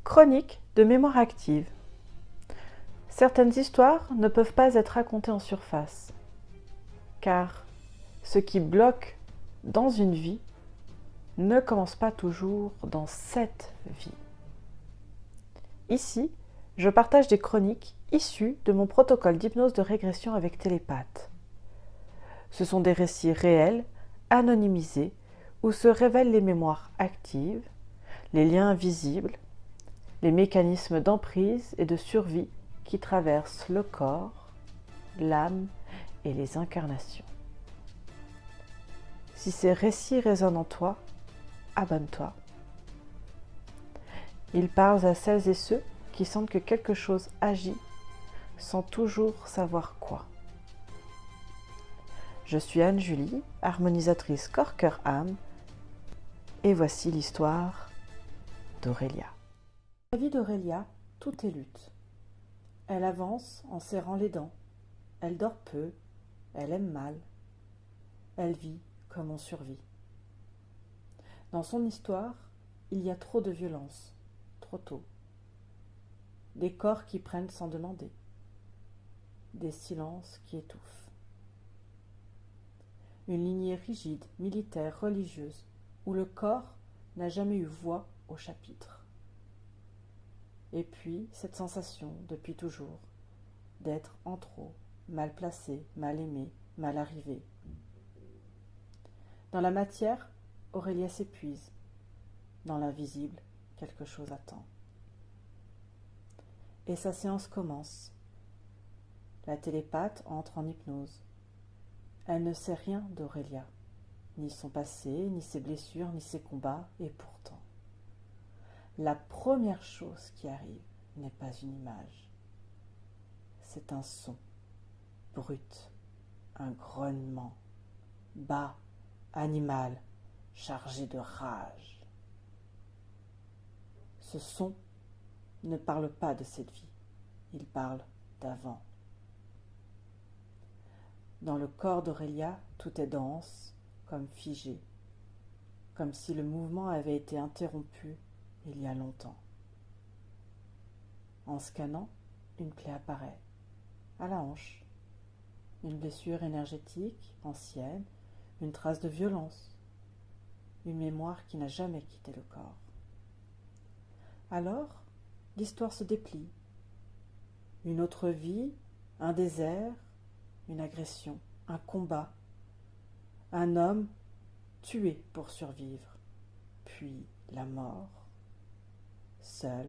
Chronique de mémoire active. Certaines histoires ne peuvent pas être racontées en surface, car ce qui bloque dans une vie ne commence pas toujours dans cette vie. Ici, je partage des chroniques issues de mon protocole d'hypnose de régression avec télépathe. Ce sont des récits réels, anonymisés, où se révèlent les mémoires actives, les liens invisibles, les mécanismes d'emprise et de survie qui traversent le corps, l'âme et les incarnations. Si ces récits résonnent en toi, abonne-toi. Ils parlent à celles et ceux qui sentent que quelque chose agit sans toujours savoir quoi. Je suis Anne-Julie, harmonisatrice corps-cœur-âme, et voici l'histoire d'Aurélia. Dans la vie d'Aurélia, tout est lutte. Elle avance en serrant les dents. Elle dort peu, elle aime mal. Elle vit comme on survit. Dans son histoire, il y a trop de violence, trop tôt. Des corps qui prennent sans demander. Des silences qui étouffent. Une lignée rigide, militaire, religieuse, où le corps n'a jamais eu voix au chapitre. Et puis, cette sensation, depuis toujours, d'être en trop, mal placé, mal aimé, mal arrivé. Dans la matière, Aurélia s'épuise. Dans l'invisible, quelque chose attend. Et sa séance commence. La télépathe entre en hypnose. Elle ne sait rien d'Aurélia, ni son passé, ni ses blessures, ni ses combats, et pourtant, la première chose qui arrive n'est pas une image. C'est un son, brut, un grognement, bas, animal, chargé de rage. Ce son ne parle pas de cette vie, il parle d'avant. Dans le corps d'Aurélia, tout est dense, comme figé, comme si le mouvement avait été interrompu il y a longtemps. En scannant, une plaie apparaît, à la hanche, une blessure énergétique, ancienne, une trace de violence, une mémoire qui n'a jamais quitté le corps. Alors, l'histoire se déplie. Une autre vie, un désert, une agression, un combat, un homme tué pour survivre, puis la mort, seul,